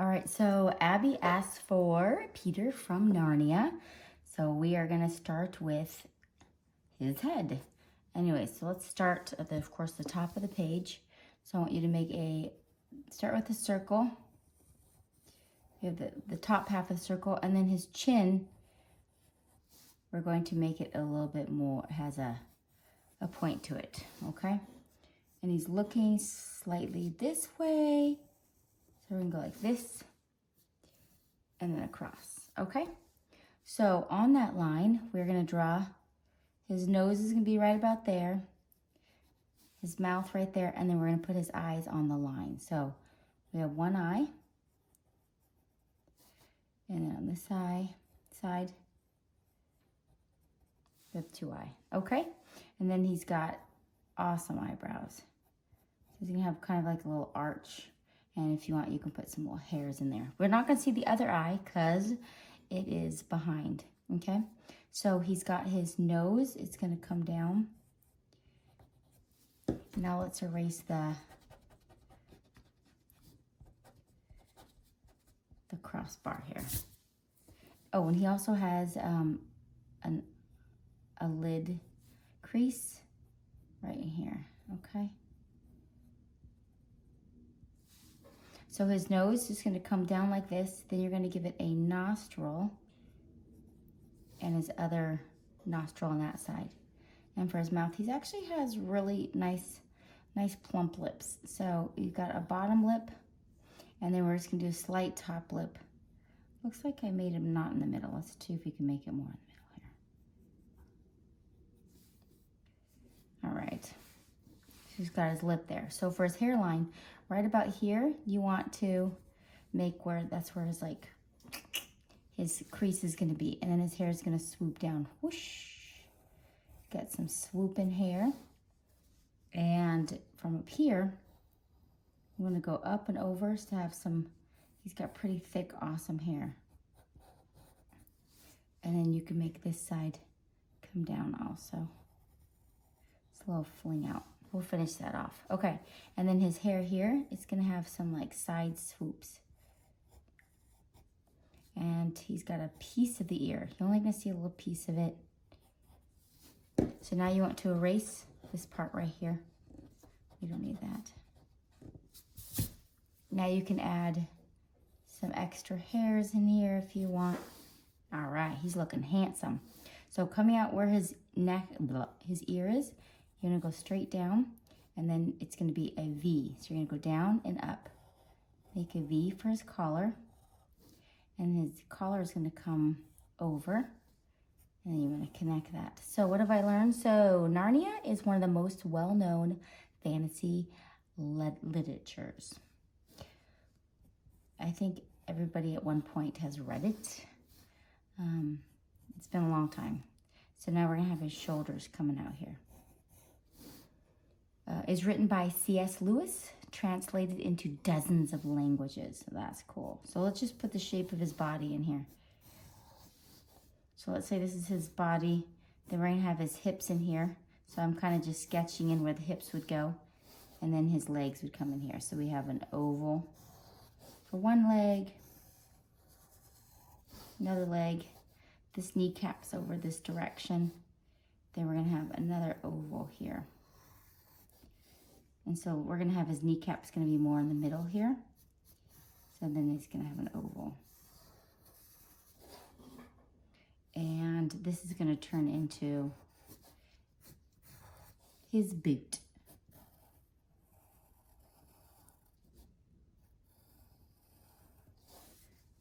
All right, so Abby asked for Peter from Narnia. So we are going to start with his head. Anyway, so let's start at of course, the top of the page. So I want you to start with a circle. You have the top half of the circle, and then his chin, we're going to make it a little bit more, it has a point to it, okay? And he's looking slightly this way. So we're gonna go like this, and then across, okay? So on that line, we're gonna draw, his nose is gonna be right about there, his mouth right there, and then we're gonna put his eyes on the line. So we have one eye, and then on this side, we have two eye, okay? And then he's got awesome eyebrows. So he's gonna have kind of like a little arch. And if you want, you can put some little hairs in there. We're not gonna see the other eye because it is behind, okay? So he's got his nose, it's gonna come down. Now let's erase the crossbar here. Oh, and he also has a lid crease right in here, okay? So his nose is going to come down like this. Then you're going to give it a nostril and his other nostril on that side. And for his mouth, he actually has really nice plump lips. So you've got a bottom lip, and then we're just going to do a slight top lip. Looks like I made him not in the middle. Let's see if we can make it more in the middle here. All right. He's got his lip there. So for his hairline, right about here, you want to make that's where his crease is gonna be. And then his hair is gonna swoop down, whoosh. Got some swooping hair. And from up here, you wanna go up and over to have he's got pretty thick, awesome hair. And then you can make this side come down also. It's a little fling out. We'll finish that off. Okay, and then his hair here, it's gonna have some like side swoops. And he's got a piece of the ear. You're only gonna see a little piece of it. So now you want to erase this part right here. We don't need that. Now you can add some extra hairs in here if you want. All right, he's looking handsome. So coming out where his ear is, you're gonna go straight down, and then it's gonna be a V. So you're gonna go down and up. Make a V for his collar, and his collar is gonna come over, and then you're gonna connect that. So what have I learned? So Narnia is one of the most well-known fantasy literatures. I think everybody at one point has read it. It's been a long time. So now we're gonna have his shoulders coming out here. Is written by C.S. Lewis, translated into dozens of languages. So that's cool. So let's just put the shape of his body in here. So let's say this is his body. Then we're gonna have his hips in here. So I'm kind of just sketching in where the hips would go. And then his legs would come in here. So we have an oval for one leg, another leg. This kneecap's over this direction. Then we're gonna have another oval here. And so we're gonna have his kneecap's gonna be more in the middle here. So then he's gonna have an oval. And this is gonna turn into his boot.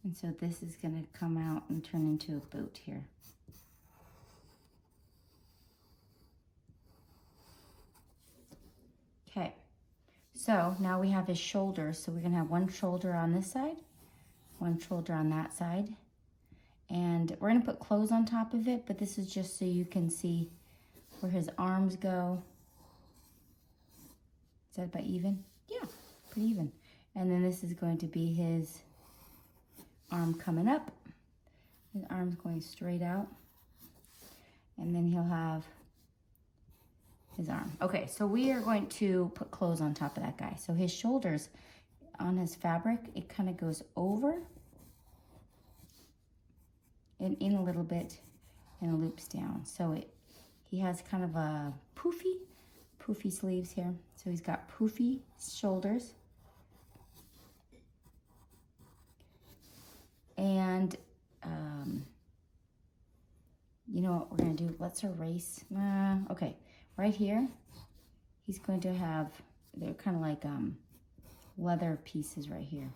And so this is gonna come out and turn into a boot here. Okay, so now we have his shoulders. So we're gonna have one shoulder on this side, one shoulder on that side. And we're gonna put clothes on top of it, but this is just so you can see where his arms go. Is that about even? Yeah, pretty even. And then this is going to be his arm coming up. His arm's going straight out. And then he'll have his arm. Okay, so we are going to put clothes on top of that guy. So his shoulders on his fabric, it kind of goes over and in a little bit and loops down. So he has kind of a poofy sleeves here. So he's got poofy shoulders. And you know what we're gonna do? Let's erase, okay. Right here, he's going to have, they're kind of like leather pieces right here.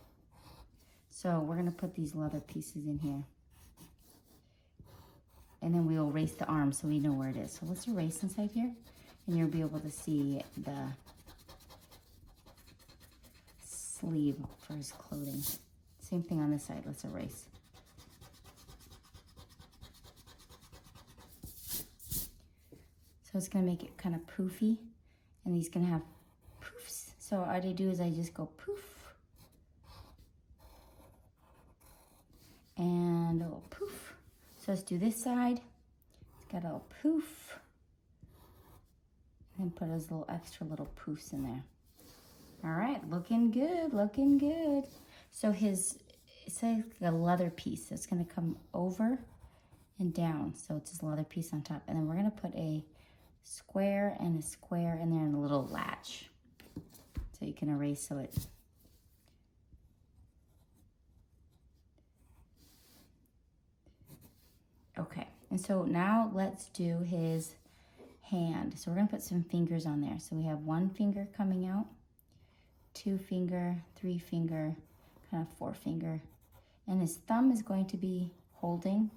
So we're gonna put these leather pieces in here. And then we'll erase the arm so we know where it is. So let's erase inside here, and you'll be able to see the sleeve for his clothing. Same thing on this side, let's erase. So it's gonna make it kind of poofy, and he's gonna have poofs. So all I do is I just go poof, and a little poof. So let's do this side. It's got a little poof, and put his little extra little poofs in there. All right, looking good, looking good. So it's like a leather piece. So it's gonna come over and down. So it's his leather piece on top. And then we're gonna put a square and a square in there and a little latch. So you can erase so it, okay. And so now let's do his hand. So we're gonna put some fingers on there. So we have 1 finger coming out, 2 finger, 3 finger, kind of 4 finger. And his thumb is going to be holding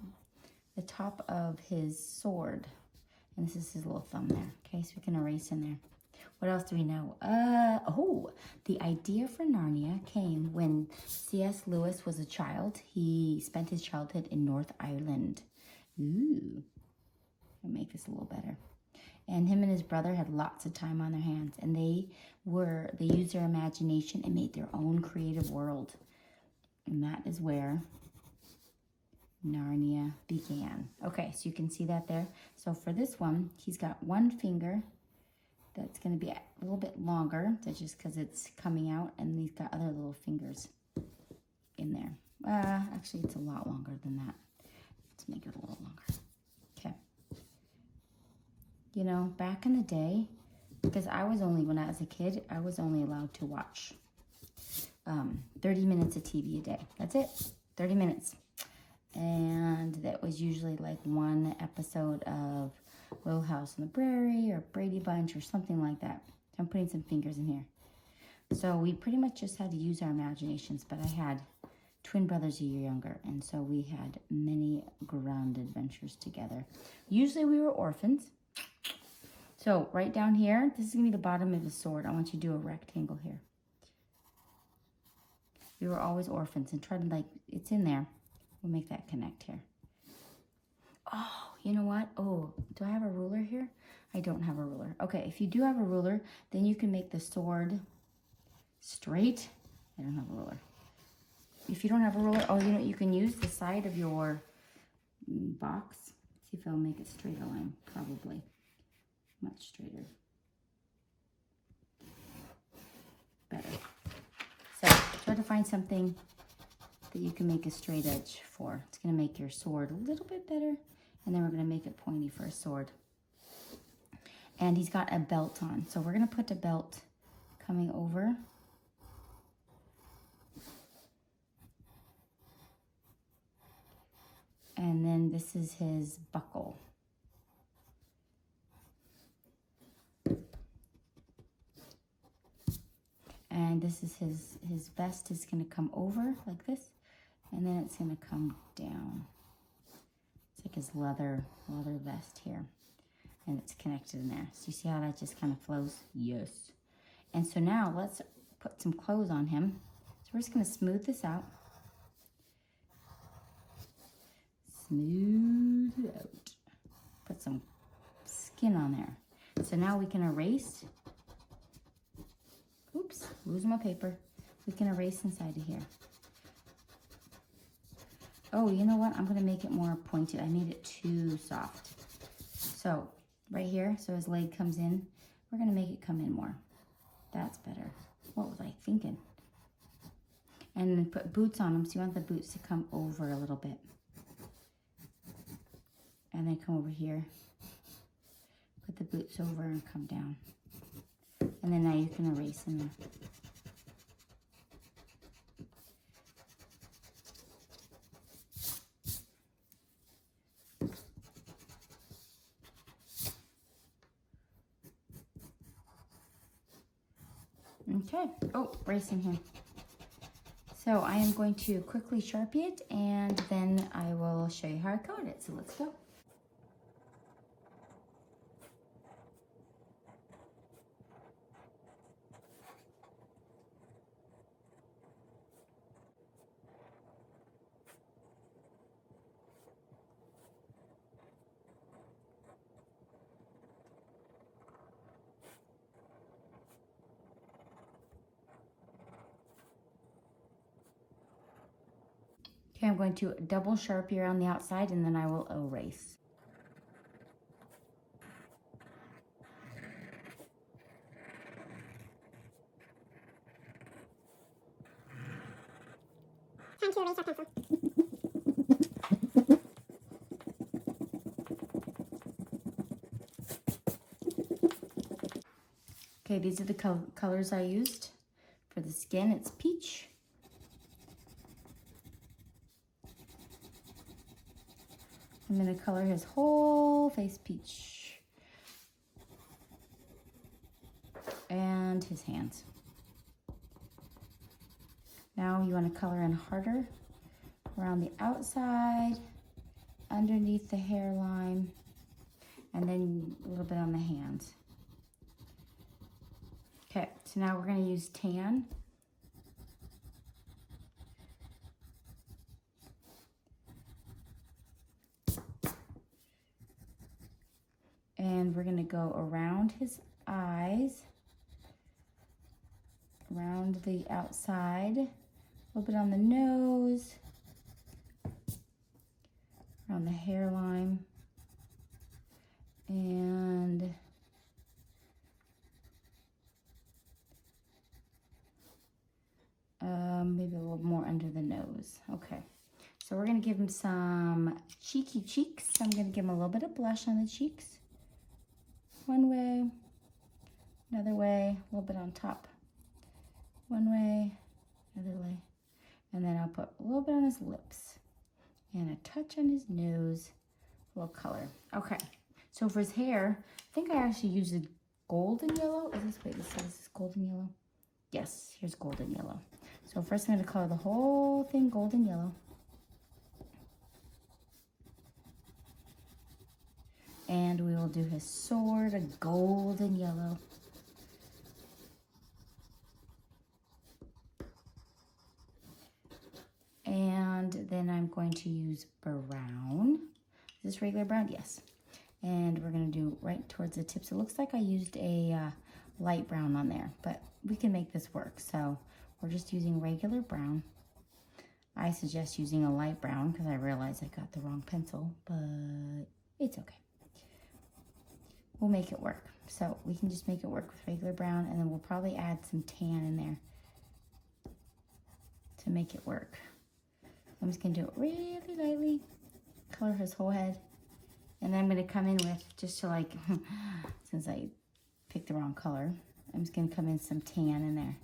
the top of his sword. And this is his little thumb there. Okay, so we can erase in there. What else do we know? Oh, the idea for Narnia came when C.S. Lewis was a child. He spent his childhood in North Ireland. Ooh, I'll make this a little better. And him and his brother had lots of time on their hands, and they used their imagination and made their own creative world. And that is where Narnia began. Okay, so you can see that there. So for this one, he's got 1 finger that's going to be a little bit longer. That's just because it's coming out, and he's got other little fingers in there. Actually, it's a lot longer than that. Let's make it a little longer. Okay. You know, back in the day, because when I was a kid, I was only allowed to watch 30 minutes of TV a day. That's it, 30 minutes. And that was usually like 1 episode of Little House on the Prairie or Brady Bunch or something like that. I'm putting some fingers in here. So we pretty much just had to use our imaginations, but I had twin brothers a year younger, and so we had many grand adventures together. Usually we were orphans. So right down here, this is gonna be the bottom of his sword. I want you to do a rectangle here. We were always orphans, and try to, like, it's in there. We'll make that connect here. Oh, you know what? Oh, do I have a ruler here? I don't have a ruler. Okay, if you do have a ruler, then you can make the sword straight. I don't have a ruler. If you don't have a ruler, oh, you know, you can use the side of your box. See if it'll make it straight a line. Probably. Much straighter. Better. So, try to find something that you can make a straight edge for. It's going to make your sword a little bit better. And then we're going to make it pointy for a sword. And he's got a belt on. So we're going to put a belt coming over. And then this is his buckle. And this is his vest is going to come over like this. And then it's going to come down. It's like his leather vest here. And it's connected in there. So you see how that just kind of flows? Yes. And so now let's put some clothes on him. So we're just going to smooth this out. Smooth it out. Put some skin on there. So now we can erase. Oops, losing my paper. We can erase inside of here. Oh, you know what? I'm going to make it more pointed. I made it too soft. So, right here, so his leg comes in. We're going to make it come in more. That's better. What was I thinking? And then put boots on them. So you want the boots to come over a little bit. And then come over here. Put the boots over and come down. And then now you can erase in there. Okay. Oh, erasing here. So I am going to quickly Sharpie it, and then I will show you how I colored it. So let's go. Okay, I'm going to double Sharpie around the outside, and then I will erase. Time to erase our pencil. Okay, these are the colors I used. For the skin, it's peach. I'm going to color his whole face peach. And his hands. Now you want to color in harder around the outside, underneath the hairline, and then a little bit on the hands. Okay, so now we're going to use tan. And we're going to go around his eyes, around the outside, a little bit on the nose, around the hairline, and maybe a little more under the nose. Okay, so we're going to give him some cheeky cheeks. I'm going to give him a little bit of blush on the cheeks. One way, another way, a little bit on top. One way, another way. And then I'll put a little bit on his lips and a touch on his nose, a little color. Okay, so for his hair, I think I actually used a golden yellow. Is this, wait, this is golden yellow? Yes, here's golden yellow. So first I'm going to color the whole thing golden yellow. And we will do his sword a golden yellow. And then I'm going to use brown. Is this regular brown? Yes. And we're going to do right towards the tips. It looks like I used a light brown on there, but we can make this work. So we're just using regular brown. I suggest using a light brown because I realized I got the wrong pencil, but it's okay. We'll make it work. So we can just make it work with regular brown, and then we'll probably add some tan in there to make it work. I'm just gonna do it really lightly, color his whole head, and then I'm gonna come in with, just to like, since I picked the wrong color, I'm just gonna come in some tan in there.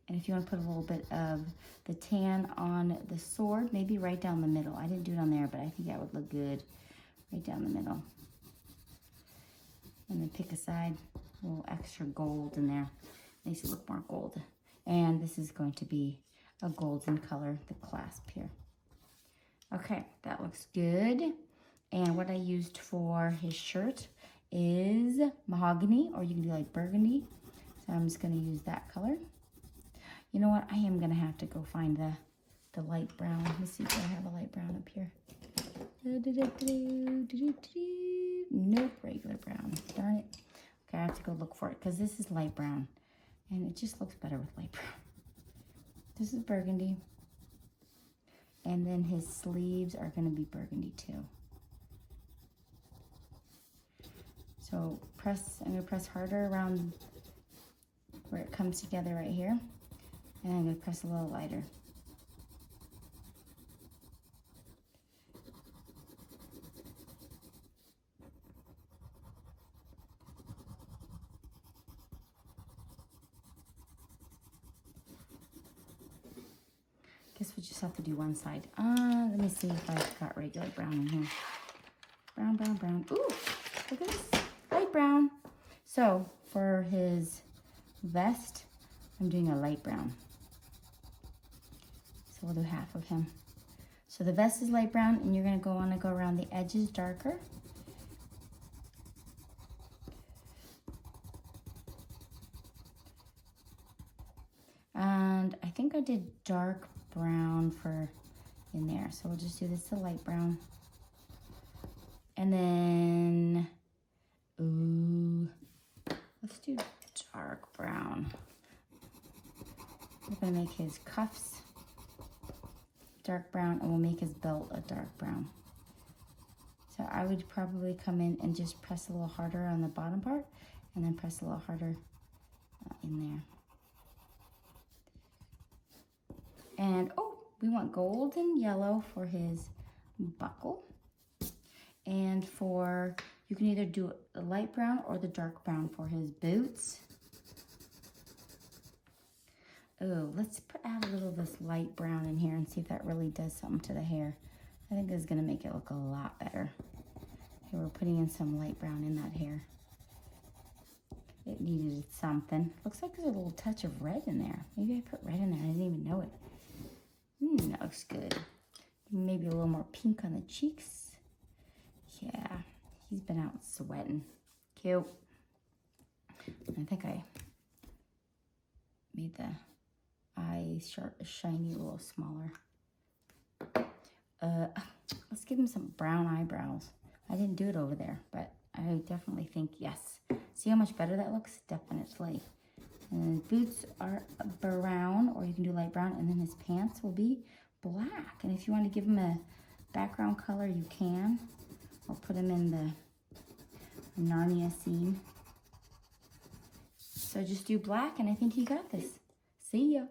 And if you want to put a little bit of the tan on the sword, maybe right down the middle. I didn't do it on there, but I think that would look good right down the middle. And then pick a side, a little extra gold in there. Makes it look more gold. And this is going to be a golden color, the clasp here. Okay, that looks good. And what I used for his shirt is mahogany, or you can do like burgundy. So I'm just going to use that color. You know what? I am going to have to go find the light brown. Let me see if I have a light brown up here. Nope, regular brown. Darn it. Okay, I have to go look for it because this is light brown. And it just looks better with light brown. This is burgundy. And then his sleeves are going to be burgundy too. So I'm gonna press harder around where it comes together right here. And I'm gonna press a little lighter. Guess we just have to do one side. Let me see if I've got regular brown in here. Brown, brown, brown. Ooh, look at this, light brown. So for his vest, I'm doing a light brown. So we'll do half of him. So the vest is light brown, and you're gonna wanna go around the edges darker. And I think I did dark brown for in there. So we'll just do this to light brown. And then, ooh, let's do dark brown. We're gonna make his cuffs dark brown, and we'll make his belt a dark brown. So I would probably come in and just press a little harder on the bottom part, and then press a little harder in there. And oh, we want gold and yellow for his buckle. And for, you can either do the light brown or the dark brown for his boots. Oh, let's add a little of this light brown in here and see if that really does something to the hair. I think this is gonna make it look a lot better. Here, we're putting in some light brown in that hair. It needed something. Looks like there's a little touch of red in there. Maybe I put red in there, I didn't even know it. That looks good. Maybe a little more pink on the cheeks. Yeah, he's been out sweating. Cute. I think I made the eyes shiny a little smaller. Let's give him some brown eyebrows. I didn't do it over there, but I definitely think yes. See how much better that looks? Definitely. And his boots are brown, or you can do light brown, and then his pants will be black. And if you want to give him a background color, you can. Or put him in the Narnia scene. So just do black, and I think you got this. See ya.